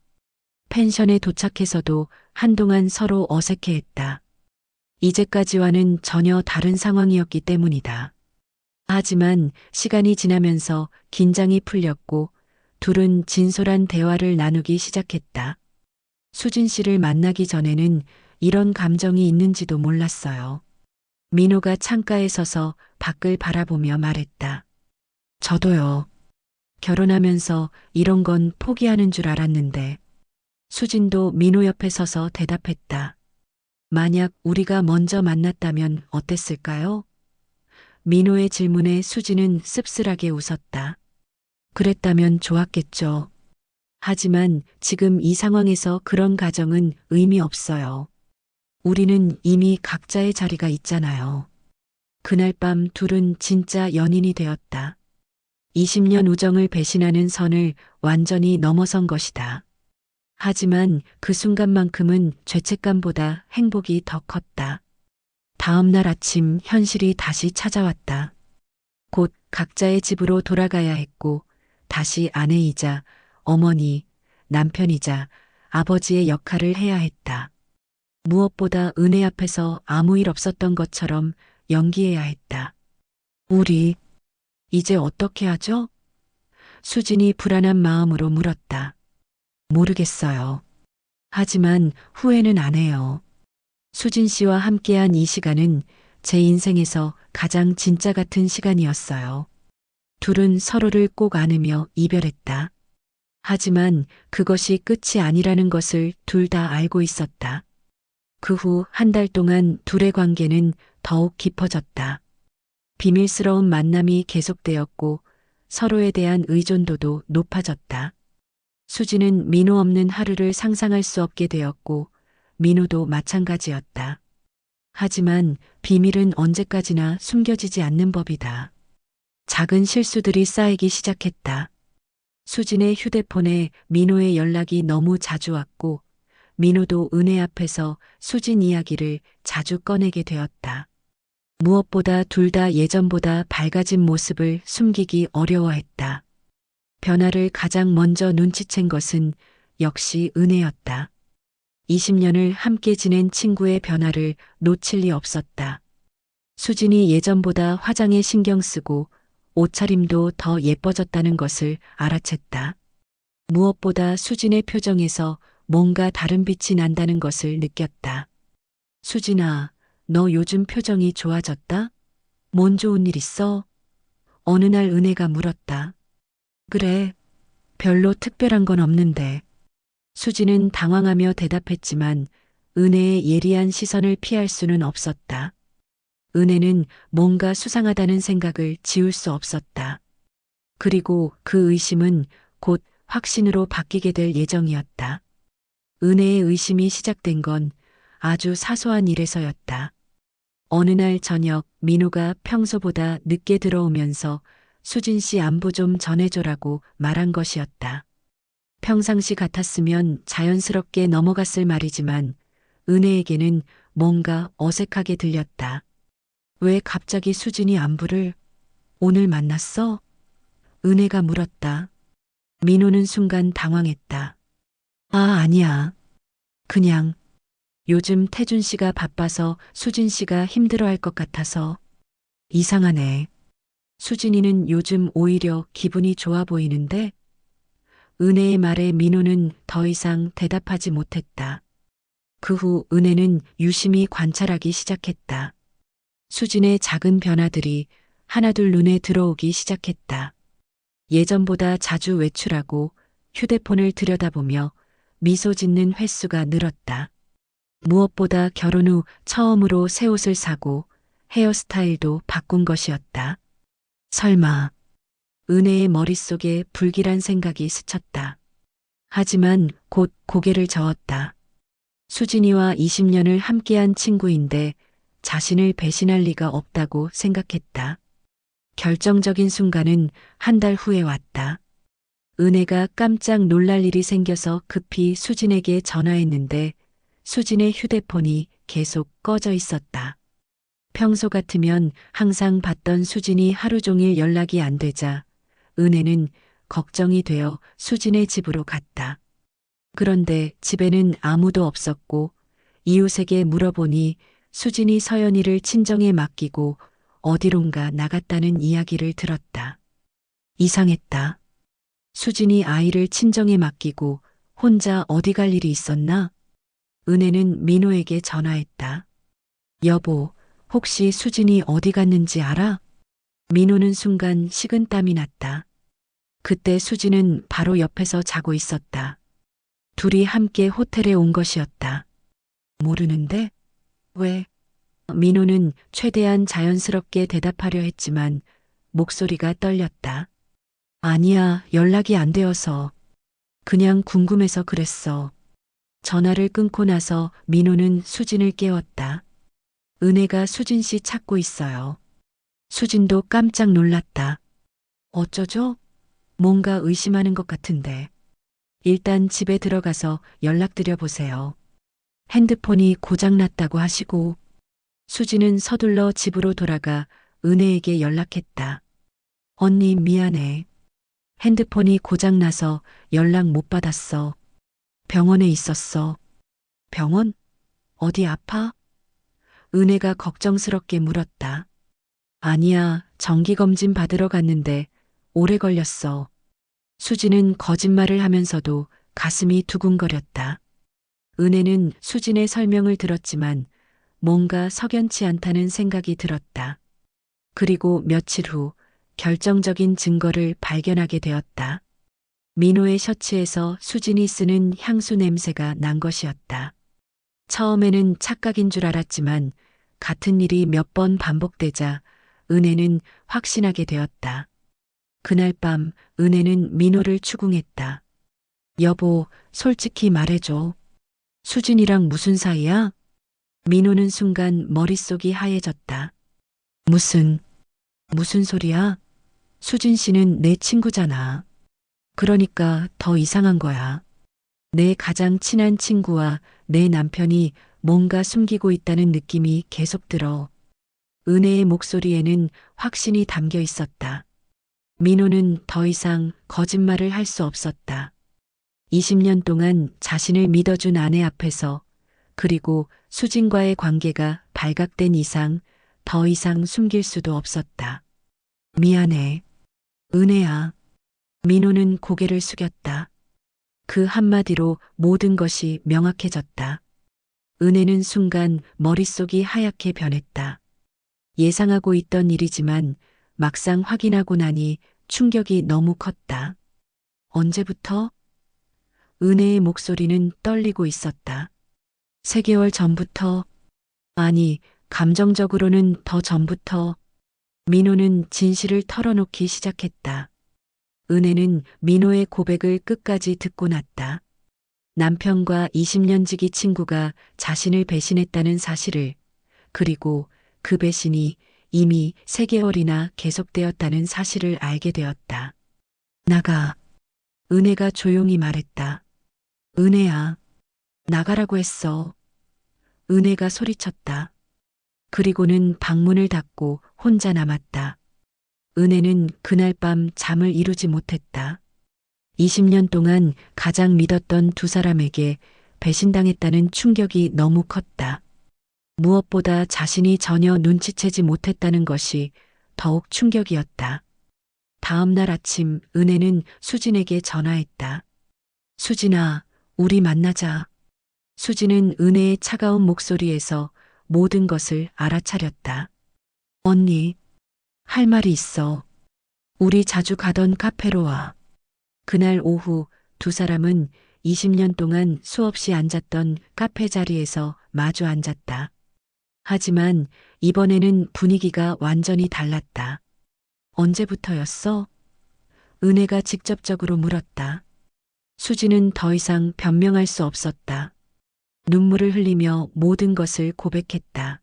펜션에 도착해서도 한동안 서로 어색해했다. 이제까지와는 전혀 다른 상황이었기 때문이다. 하지만 시간이 지나면서 긴장이 풀렸고 둘은 진솔한 대화를 나누기 시작했다. 수진 씨를 만나기 전에는 이런 감정이 있는지도 몰랐어요. 민호가 창가에 서서 밖을 바라보며 말했다. 저도요. 결혼하면서 이런 건 포기하는 줄 알았는데. 수진도 민호 옆에 서서 대답했다. 만약 우리가 먼저 만났다면 어땠을까요? 민호의 질문에 수지는 씁쓸하게 웃었다. 그랬다면 좋았겠죠. 하지만 지금 이 상황에서 그런 가정은 의미 없어요. 우리는 이미 각자의 자리가 있잖아요. 그날 밤 둘은 진짜 연인이 되었다. 20년 우정을 배신하는 선을 완전히 넘어선 것이다. 하지만 그 순간만큼은 죄책감보다 행복이 더 컸다. 다음 날 아침 현실이 다시 찾아왔다. 곧 각자의 집으로 돌아가야 했고 다시 아내이자 어머니, 남편이자 아버지의 역할을 해야 했다. 무엇보다 은혜 앞에서 아무 일 없었던 것처럼 연기해야 했다. 우리 이제 어떻게 하죠? 수진이 불안한 마음으로 물었다. 모르겠어요. 하지만 후회는 안 해요. 수진 씨와 함께한 이 시간은 제 인생에서 가장 진짜 같은 시간이었어요. 둘은 서로를 꼭 안으며 이별했다. 하지만 그것이 끝이 아니라는 것을 둘 다 알고 있었다. 그 후 한 달 동안 둘의 관계는 더욱 깊어졌다. 비밀스러운 만남이 계속되었고 서로에 대한 의존도도 높아졌다. 수지는 민호 없는 하루를 상상할 수 없게 되었고 민호도 마찬가지였다. 하지만 비밀은 언제까지나 숨겨지지 않는 법이다. 작은 실수들이 쌓이기 시작했다. 수진의 휴대폰에 민호의 연락이 너무 자주 왔고 민호도 은혜 앞에서 수진 이야기를 자주 꺼내게 되었다. 무엇보다 둘 다 예전보다 밝아진 모습을 숨기기 어려워했다. 변화를 가장 먼저 눈치챈 것은 역시 은혜였다. 20년을 함께 지낸 친구의 변화를 놓칠 리 없었다. 수진이 예전보다 화장에 신경 쓰고 옷차림도 더 예뻐졌다는 것을 알아챘다. 무엇보다 수진의 표정에서 뭔가 다른 빛이 난다는 것을 느꼈다. 수진아, 너 요즘 표정이 좋아졌다? 뭔 좋은 일 있어? 어느 날 은혜가 물었다. 그래, 별로 특별한 건 없는데. 수지는 당황하며 대답했지만 은혜의 예리한 시선을 피할 수는 없었다. 은혜는 뭔가 수상하다는 생각을 지울 수 없었다. 그리고 그 의심은 곧 확신으로 바뀌게 될 예정이었다. 은혜의 의심이 시작된 건 아주 사소한 일에서였다. 어느 날 저녁 민호가 평소보다 늦게 들어오면서 수진 씨 안부 좀 전해줘라고 말한 것이었다. 평상시 같았으면 자연스럽게 넘어갔을 말이지만 은혜에게는 뭔가 어색하게 들렸다. 왜 갑자기 수진이 안부를? 오늘 만났어? 은혜가 물었다. 민호는 순간 당황했다. 아, 아니야. 그냥 요즘 태준 씨가 바빠서 수진 씨가 힘들어할 것 같아서. 이상하네. 수진이는 요즘 오히려 기분이 좋아 보이는데? 은혜의 말에 민호는 더 이상 대답하지 못했다. 그 후 은혜는 유심히 관찰하기 시작했다. 수진의 작은 변화들이 하나둘 눈에 들어오기 시작했다. 예전보다 자주 외출하고 휴대폰을 들여다보며 미소 짓는 횟수가 늘었다. 무엇보다 결혼 후 처음으로 새 옷을 사고 헤어스타일도 바꾼 것이었다. 설마, 은혜의 머릿속에 불길한 생각이 스쳤다. 하지만 곧 고개를 저었다. 수진이와 20년을 함께한 친구인데 자신을 배신할 리가 없다고 생각했다. 결정적인 순간은 한 달 후에 왔다. 은혜가 깜짝 놀랄 일이 생겨서 급히 수진에게 전화했는데 수진의 휴대폰이 계속 꺼져 있었다. 평소 같으면 항상 받던 수진이 하루 종일 연락이 안 되자 은혜는 걱정이 되어 수진의 집으로 갔다. 그런데 집에는 아무도 없었고 이웃에게 물어보니 수진이 서연이를 친정에 맡기고 어디론가 나갔다는 이야기를 들었다. 이상했다. 수진이 아이를 친정에 맡기고 혼자 어디 갈 일이 있었나? 은혜는 민호에게 전화했다. 여보, 혹시 수진이 어디 갔는지 알아? 민호는 순간 식은땀이 났다. 그때 수진은 바로 옆에서 자고 있었다. 둘이 함께 호텔에 온 것이었다. 모르는데? 왜? 민호는 최대한 자연스럽게 대답하려 했지만 목소리가 떨렸다. 아니야, 연락이 안 되어서. 그냥 궁금해서 그랬어. 전화를 끊고 나서 민호는 수진을 깨웠다. 은혜가 수진 씨 찾고 있어요. 수진도 깜짝 놀랐다. 어쩌죠? 뭔가 의심하는 것 같은데. 일단 집에 들어가서 연락드려 보세요. 핸드폰이 고장났다고 하시고. 수진은 서둘러 집으로 돌아가 은혜에게 연락했다. 언니 미안해. 핸드폰이 고장나서 연락 못 받았어. 병원에 있었어. 병원? 어디 아파? 은혜가 걱정스럽게 물었다. 아니야, 정기검진 받으러 갔는데 오래 걸렸어. 수진은 거짓말을 하면서도 가슴이 두근거렸다. 은혜는 수진의 설명을 들었지만 뭔가 석연치 않다는 생각이 들었다. 그리고 며칠 후 결정적인 증거를 발견하게 되었다. 민호의 셔츠에서 수진이 쓰는 향수 냄새가 난 것이었다. 처음에는 착각인 줄 알았지만 같은 일이 몇 번 반복되자 은혜는 확신하게 되었다. 그날 밤 은혜는 민호를 추궁했다. 여보, 솔직히 말해줘. 수진이랑 무슨 사이야? 민호는 순간 머릿속이 하얘졌다. 무슨 소리야? 수진 씨는 내 친구잖아. 그러니까 더 이상한 거야. 내 가장 친한 친구와 내 남편이 뭔가 숨기고 있다는 느낌이 계속 들어. 은혜의 목소리에는 확신이 담겨 있었다. 민호는 더 이상 거짓말을 할 수 없었다. 20년 동안 자신을 믿어준 아내 앞에서 그리고 수진과의 관계가 발각된 이상 더 이상 숨길 수도 없었다. 미안해. 은혜야. 민호는 고개를 숙였다. 그 한마디로 모든 것이 명확해졌다. 은혜는 순간 머릿속이 하얗게 변했다. 예상하고 있던 일이지만 막상 확인하고 나니 충격이 너무 컸다. 언제부터? 은혜의 목소리는 떨리고 있었다. 3개월 전부터, 아니, 감정적으로는 더 전부터. 민호는 진실을 털어놓기 시작했다. 은혜는 민호의 고백을 끝까지 듣고 났다. 남편과 20년 지기 친구가 자신을 배신했다는 사실을, 그리고 그 배신이 이미 3개월이나 계속되었다는 사실을 알게 되었다. 나가. 은혜가 조용히 말했다. 은혜야. 나가라고 했어. 은혜가 소리쳤다. 그리고는 방문을 닫고 혼자 남았다. 은혜는 그날 밤 잠을 이루지 못했다. 20년 동안 가장 믿었던 두 사람에게 배신당했다는 충격이 너무 컸다. 무엇보다 자신이 전혀 눈치채지 못했다는 것이 더욱 충격이었다. 다음 날 아침 은혜는 수진에게 전화했다. 수진아, 우리 만나자. 수진은 은혜의 차가운 목소리에서 모든 것을 알아차렸다. 언니, 할 말이 있어. 우리 자주 가던 카페로 와. 그날 오후 두 사람은 20년 동안 수없이 앉았던 카페 자리에서 마주 앉았다. 하지만 이번에는 분위기가 완전히 달랐다. 언제부터였어? 은혜가 직접적으로 물었다. 수지는 더 이상 변명할 수 없었다. 눈물을 흘리며 모든 것을 고백했다.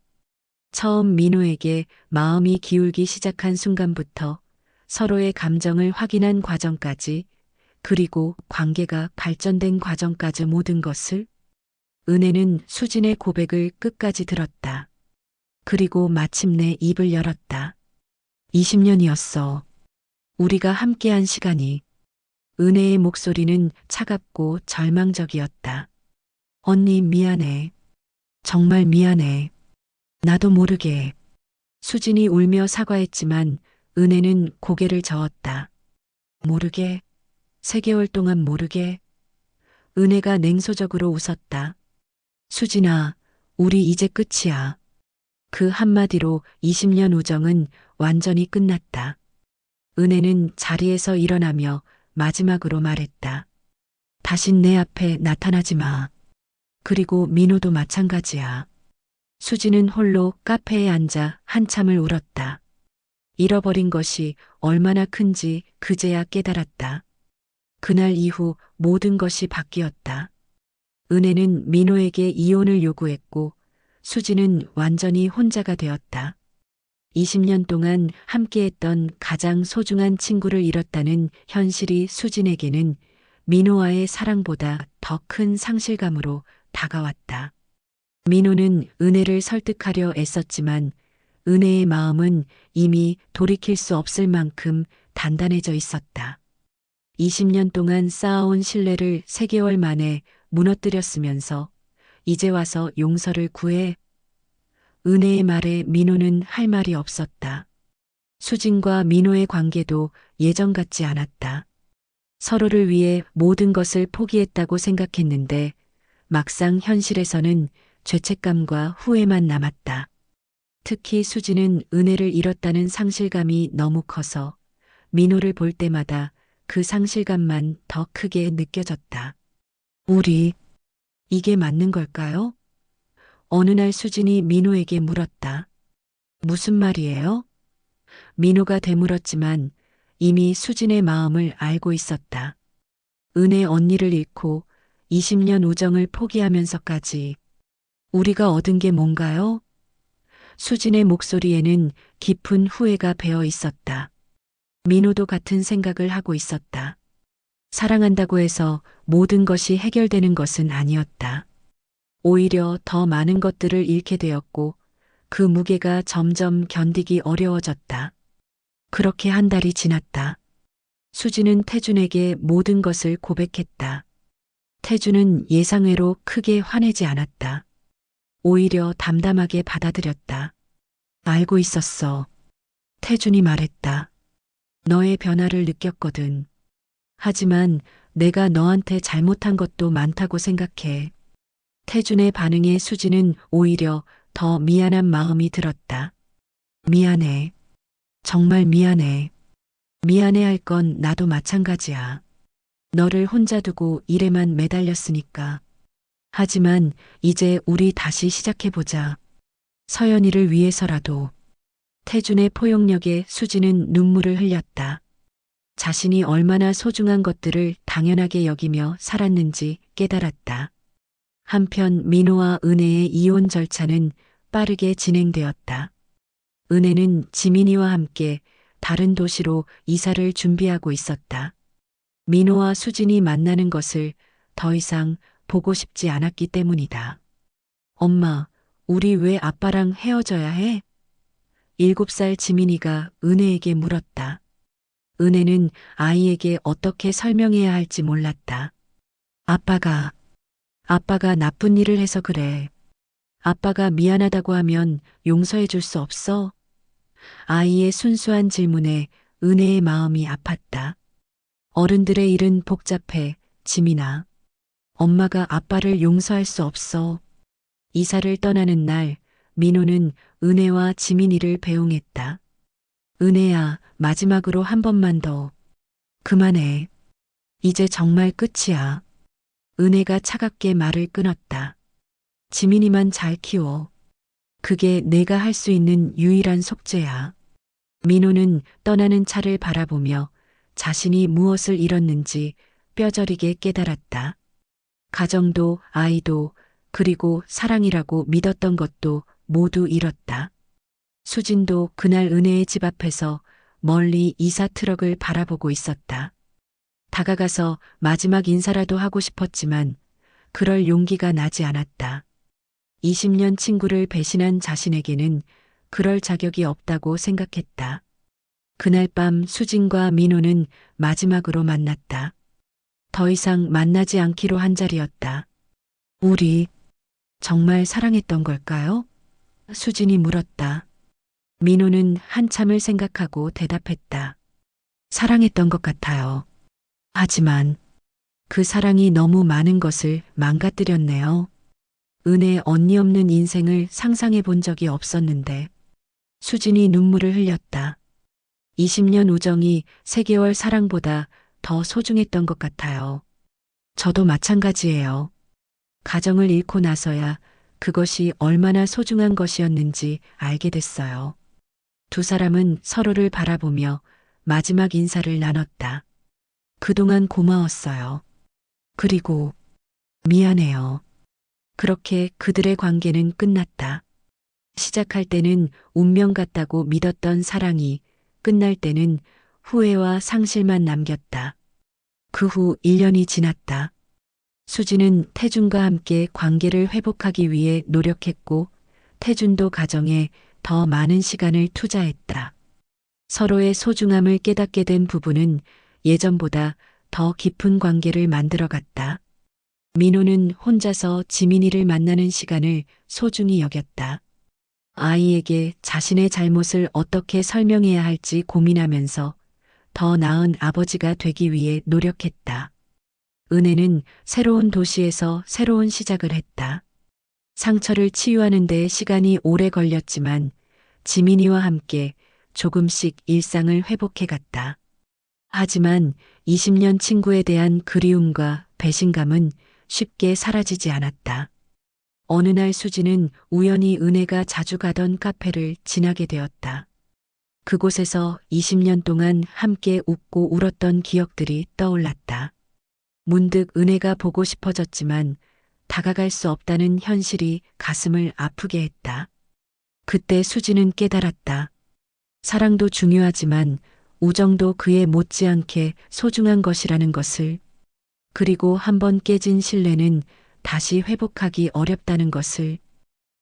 처음 민호에게 마음이 기울기 시작한 순간부터 서로의 감정을 확인한 과정까지, 그리고 관계가 발전된 과정까지 모든 것을 은혜는 수진의 고백을 끝까지 들었다. 그리고 마침내 입을 열었다. 20년이었어. 우리가 함께한 시간이. 은혜의 목소리는 차갑고 절망적이었다. 언니 미안해. 정말 미안해. 나도 모르게. 수진이 울며 사과했지만 은혜는 고개를 저었다. 모르게? 3개월 동안 모르게? 은혜가 냉소적으로 웃었다. 수진아, 우리 이제 끝이야. 그 한마디로 20년 우정은 완전히 끝났다. 은혜는 자리에서 일어나며 마지막으로 말했다. 다신 내 앞에 나타나지 마. 그리고 민호도 마찬가지야. 수지는 홀로 카페에 앉아 한참을 울었다. 잃어버린 것이 얼마나 큰지 그제야 깨달았다. 그날 이후 모든 것이 바뀌었다. 은혜는 민호에게 이혼을 요구했고 수지는 완전히 혼자가 되었다. 20년 동안 함께했던 가장 소중한 친구를 잃었다는 현실이 수진에게는 민호와의 사랑보다 더 큰 상실감으로 다가왔다. 민호는 은혜를 설득하려 애썼지만 은혜의 마음은 이미 돌이킬 수 없을 만큼 단단해져 있었다. 20년 동안 쌓아온 신뢰를 3개월 만에 무너뜨렸으면서 이제 와서 용서를 구해. 은혜의 말에 민호는 할 말이 없었다. 수진과 민호의 관계도 예전 같지 않았다. 서로를 위해 모든 것을 포기했다고 생각했는데 막상 현실에서는 죄책감과 후회만 남았다. 특히 수진은 은혜를 잃었다는 상실감이 너무 커서 민호를 볼 때마다 그 상실감만 더 크게 느껴졌다. 우리, 이게 맞는 걸까요? 어느 날 수진이 민호에게 물었다. 무슨 말이에요? 민호가 되물었지만 이미 수진의 마음을 알고 있었다. 은혜 언니를 잃고 20년 우정을 포기하면서까지 우리가 얻은 게 뭔가요? 수진의 목소리에는 깊은 후회가 배어 있었다. 민호도 같은 생각을 하고 있었다. 사랑한다고 해서 모든 것이 해결되는 것은 아니었다. 오히려 더 많은 것들을 잃게 되었고 그 무게가 점점 견디기 어려워졌다. 그렇게 한 달이 지났다. 수지는 태준에게 모든 것을 고백했다. 태준은 예상외로 크게 화내지 않았다. 오히려 담담하게 받아들였다. 알고 있었어. 태준이 말했다. 너의 변화를 느꼈거든. 하지만 내가 너한테 잘못한 것도 많다고 생각해. 태준의 반응에 수지는 오히려 더 미안한 마음이 들었다. 미안해. 정말 미안해. 미안해할 건 나도 마찬가지야. 너를 혼자 두고 일에만 매달렸으니까. 하지만 이제 우리 다시 시작해보자. 서연이를 위해서라도. 태준의 포용력에 수지는 눈물을 흘렸다. 자신이 얼마나 소중한 것들을 당연하게 여기며 살았는지 깨달았다. 한편 민호와 은혜의 이혼 절차는 빠르게 진행되었다. 은혜는 지민이와 함께 다른 도시로 이사를 준비하고 있었다. 민호와 수진이 만나는 것을 더 이상 보고 싶지 않았기 때문이다. 엄마, 우리 왜 아빠랑 헤어져야 해? 7살 지민이가 은혜에게 물었다. 은혜는 아이에게 어떻게 설명해야 할지 몰랐다. 아빠가 나쁜 일을 해서 그래. 아빠가 미안하다고 하면 용서해 줄 수 없어? 아이의 순수한 질문에 은혜의 마음이 아팠다. 어른들의 일은 복잡해, 지민아. 엄마가 아빠를 용서할 수 없어. 이사를 떠나는 날, 민호는 은혜와 지민이를 배웅했다. 은혜야, 마지막으로 한 번만 더. 그만해. 이제 정말 끝이야. 은혜가 차갑게 말을 끊었다. 지민이만 잘 키워. 그게 내가 할 수 있는 유일한 속죄야. 민호는 떠나는 차를 바라보며 자신이 무엇을 잃었는지 뼈저리게 깨달았다. 가정도 아이도 그리고 사랑이라고 믿었던 것도 모두 잃었다. 수진도 그날 은혜의 집 앞에서 멀리 이사 트럭을 바라보고 있었다. 다가가서 마지막 인사라도 하고 싶었지만 그럴 용기가 나지 않았다. 20년 친구를 배신한 자신에게는 그럴 자격이 없다고 생각했다. 그날 밤 수진과 민호는 마지막으로 만났다. 더 이상 만나지 않기로 한 자리였다. 우리 정말 사랑했던 걸까요? 수진이 물었다. 민호는 한참을 생각하고 대답했다. 사랑했던 것 같아요. 하지만 그 사랑이 너무 많은 것을 망가뜨렸네요. 은혜 언니 없는 인생을 상상해 본 적이 없었는데. 수진이 눈물을 흘렸다. 20년 우정이 3개월 사랑보다 더 소중했던 것 같아요. 저도 마찬가지예요. 가정을 잃고 나서야 그것이 얼마나 소중한 것이었는지 알게 됐어요. 두 사람은 서로를 바라보며 마지막 인사를 나눴다. 그동안 고마웠어요. 그리고 미안해요. 그렇게 그들의 관계는 끝났다. 시작할 때는 운명 같다고 믿었던 사랑이 끝날 때는 후회와 상실만 남겼다. 그 후 1년이 지났다. 수진은 태준과 함께 관계를 회복하기 위해 노력했고 태준도 가정에 더 많은 시간을 투자했다. 서로의 소중함을 깨닫게 된 부부는 예전보다 더 깊은 관계를 만들어갔다. 민호는 혼자서 지민이를 만나는 시간을 소중히 여겼다. 아이에게 자신의 잘못을 어떻게 설명해야 할지 고민하면서 더 나은 아버지가 되기 위해 노력했다. 은혜는 새로운 도시에서 새로운 시작을 했다. 상처를 치유하는 데 시간이 오래 걸렸지만 지민이와 함께 조금씩 일상을 회복해 갔다. 하지만 20년 친구에 대한 그리움과 배신감은 쉽게 사라지지 않았다. 어느 날 수지는 우연히 은혜가 자주 가던 카페를 지나게 되었다. 그곳에서 20년 동안 함께 웃고 울었던 기억들이 떠올랐다. 문득 은혜가 보고 싶어졌지만 다가갈 수 없다는 현실이 가슴을 아프게 했다. 그때 수지는 깨달았다. 사랑도 중요하지만 우정도 그에 못지않게 소중한 것이라는 것을, 그리고 한번 깨진 신뢰는 다시 회복하기 어렵다는 것을,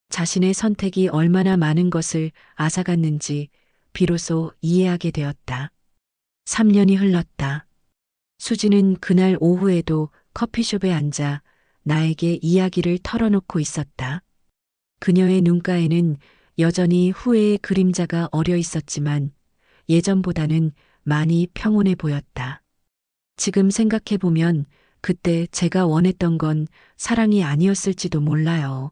자신의 선택이 얼마나 많은 것을 앗아갔는지 비로소 이해하게 되었다. 3년이 흘렀다. 수지는 그날 오후에도 커피숍에 앉아 나에게 이야기를 털어놓고 있었다. 그녀의 눈가에는 여전히 후회의 그림자가 어려 있었지만 예전보다는 많이 평온해 보였다. 지금 생각해보면 그때 제가 원했던 건 사랑이 아니었을지도 몰라요.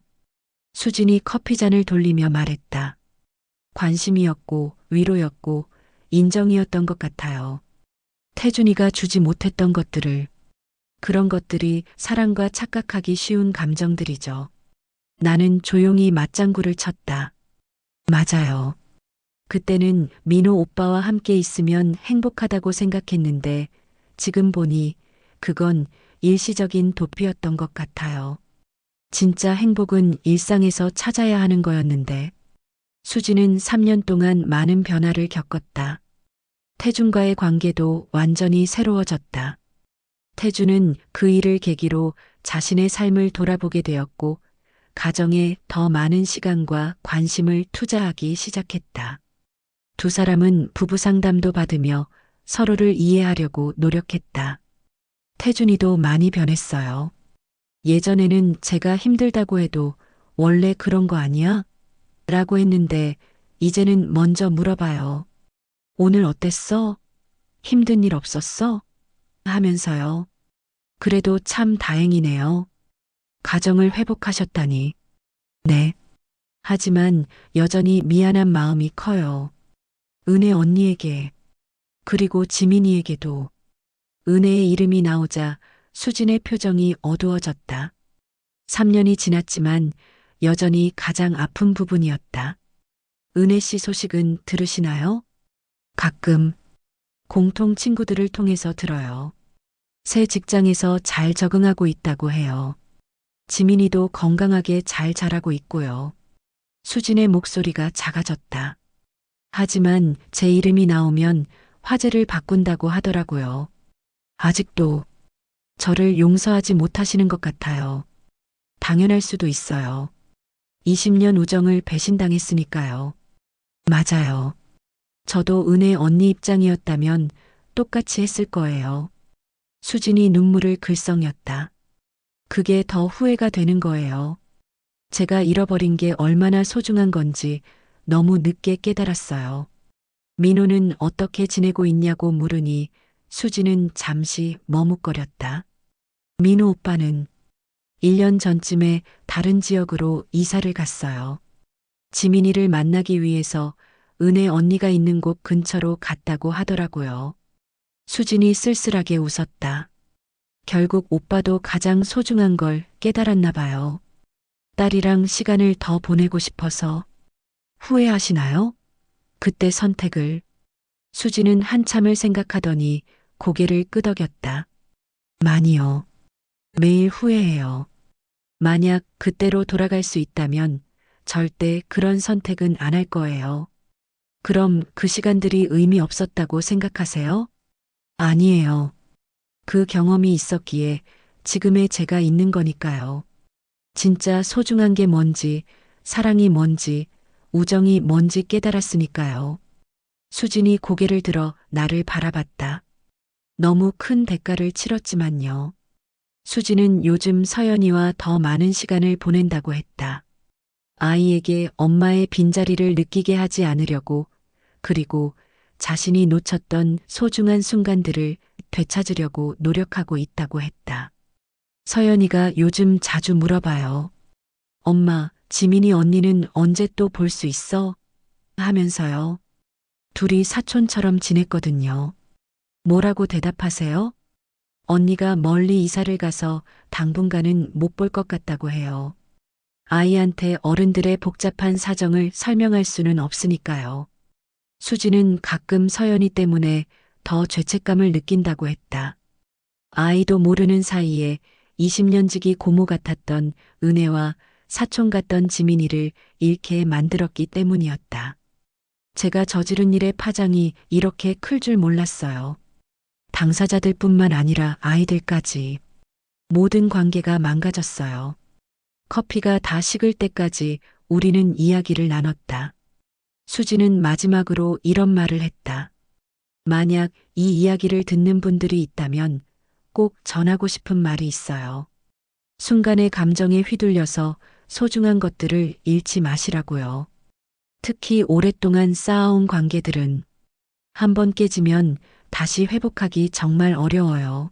수진이 커피잔을 돌리며 말했다. 관심이었고 위로였고 인정이었던 것 같아요. 태준이가 주지 못했던 것들을, 그런 것들이 사랑과 착각하기 쉬운 감정들이죠. 나는 조용히 맞장구를 쳤다. 맞아요. 그때는 민호 오빠와 함께 있으면 행복하다고 생각했는데 지금 보니 그건 일시적인 도피였던 것 같아요. 진짜 행복은 일상에서 찾아야 하는 거였는데. 수지는 3년 동안 많은 변화를 겪었다. 태준과의 관계도 완전히 새로워졌다. 태준은 그 일을 계기로 자신의 삶을 돌아보게 되었고 가정에 더 많은 시간과 관심을 투자하기 시작했다. 두 사람은 부부 상담도 받으며 서로를 이해하려고 노력했다. 태준이도 많이 변했어요. 예전에는 제가 힘들다고 해도 원래 그런 거 아니야? 라고 했는데 이제는 먼저 물어봐요. 오늘 어땠어? 힘든 일 없었어? 하면서요. 그래도 참 다행이네요. 가정을 회복하셨다니. 네. 하지만 여전히 미안한 마음이 커요. 은혜 언니에게, 그리고 지민이에게도. 은혜의 이름이 나오자 수진의 표정이 어두워졌다. 3년이 지났지만 여전히 가장 아픈 부분이었다. 은혜 씨 소식은 들으시나요? 가끔 공통 친구들을 통해서 들어요. 새 직장에서 잘 적응하고 있다고 해요. 지민이도 건강하게 잘 자라고 있고요. 수진의 목소리가 작아졌다. 하지만 제 이름이 나오면 화제를 바꾼다고 하더라고요. 아직도 저를 용서하지 못하시는 것 같아요. 당연할 수도 있어요. 20년 우정을 배신당했으니까요. 맞아요. 저도 은혜 언니 입장이었다면 똑같이 했을 거예요. 수진이 눈물을 글썽였다. 그게 더 후회가 되는 거예요. 제가 잃어버린 게 얼마나 소중한 건지 너무 늦게 깨달았어요. 민호는 어떻게 지내고 있냐고 물으니 수진은 잠시 머뭇거렸다. 민호 오빠는 1년 전쯤에 다른 지역으로 이사를 갔어요. 지민이를 만나기 위해서 은혜 언니가 있는 곳 근처로 갔다고 하더라고요. 수진이 쓸쓸하게 웃었다. 결국 오빠도 가장 소중한 걸 깨달았나 봐요. 딸이랑 시간을 더 보내고 싶어서. 후회하시나요? 그때 선택을. 수진은 한참을 생각하더니 고개를 끄덕였다. 많이요. 매일 후회해요. 만약 그때로 돌아갈 수 있다면 절대 그런 선택은 안 할 거예요. 그럼 그 시간들이 의미 없었다고 생각하세요? 아니에요. 그 경험이 있었기에 지금의 제가 있는 거니까요. 진짜 소중한 게 뭔지, 사랑이 뭔지, 우정이 뭔지 깨달았으니까요. 수진이 고개를 들어 나를 바라봤다. 너무 큰 대가를 치렀지만요. 수진은 요즘 서연이와 더 많은 시간을 보낸다고 했다. 아이에게 엄마의 빈자리를 느끼게 하지 않으려고, 그리고 자신이 놓쳤던 소중한 순간들을 되찾으려고 노력하고 있다고 했다. 서연이가 요즘 자주 물어봐요. 엄마, 지민이 언니는 언제 또 볼 수 있어? 하면서요. 둘이 사촌처럼 지냈거든요. 뭐라고 대답하세요? 언니가 멀리 이사를 가서 당분간은 못 볼 것 같다고 해요. 아이한테 어른들의 복잡한 사정을 설명할 수는 없으니까요. 수지는 가끔 서연이 때문에 더 죄책감을 느낀다고 했다. 아이도 모르는 사이에 20년 지기 고모 같았던 은혜와 사촌 같던 지민이를 잃게 만들었기 때문이었다. 제가 저지른 일의 파장이 이렇게 클 줄 몰랐어요. 당사자들뿐만 아니라 아이들까지. 모든 관계가 망가졌어요. 커피가 다 식을 때까지 우리는 이야기를 나눴다. 수지는 마지막으로 이런 말을 했다. 만약 이 이야기를 듣는 분들이 있다면 꼭 전하고 싶은 말이 있어요. 순간의 감정에 휘둘려서 소중한 것들을 잃지 마시라고요. 특히 오랫동안 쌓아온 관계들은 한번 깨지면 다시 회복하기 정말 어려워요.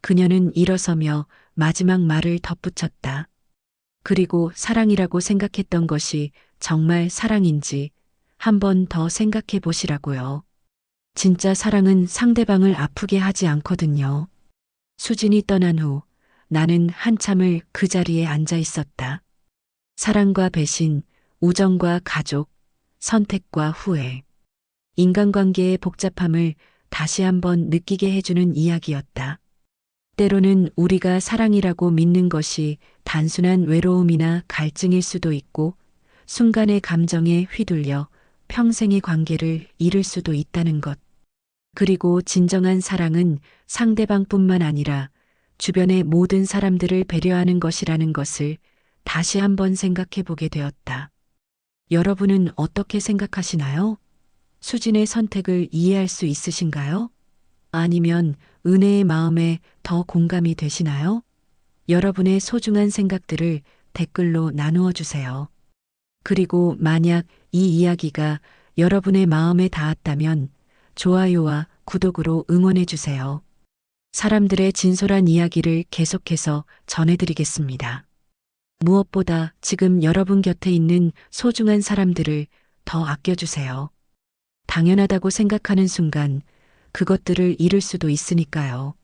그녀는 일어서며 마지막 말을 덧붙였다. 그리고 사랑이라고 생각했던 것이 정말 사랑인지 한 번 더 생각해 보시라고요. 진짜 사랑은 상대방을 아프게 하지 않거든요. 수진이 떠난 후 나는 한참을 그 자리에 앉아 있었다. 사랑과 배신, 우정과 가족, 선택과 후회. 인간관계의 복잡함을 다시 한번 느끼게 해주는 이야기였다. 때로는 우리가 사랑이라고 믿는 것이 단순한 외로움이나 갈증일 수도 있고, 순간의 감정에 휘둘려 평생의 관계를 잃을 수도 있다는 것. 그리고 진정한 사랑은 상대방뿐만 아니라 주변의 모든 사람들을 배려하는 것이라는 것을 다시 한번 생각해 보게 되었다. 여러분은 어떻게 생각하시나요? 수진의 선택을 이해할 수 있으신가요? 아니면 은혜의 마음에 더 공감이 되시나요? 여러분의 소중한 생각들을 댓글로 나누어 주세요. 그리고 만약 이 이야기가 여러분의 마음에 닿았다면 좋아요와 구독으로 응원해 주세요. 사람들의 진솔한 이야기를 계속해서 전해드리겠습니다. 무엇보다 지금 여러분 곁에 있는 소중한 사람들을 더 아껴주세요. 당연하다고 생각하는 순간 그것들을 잃을 수도 있으니까요.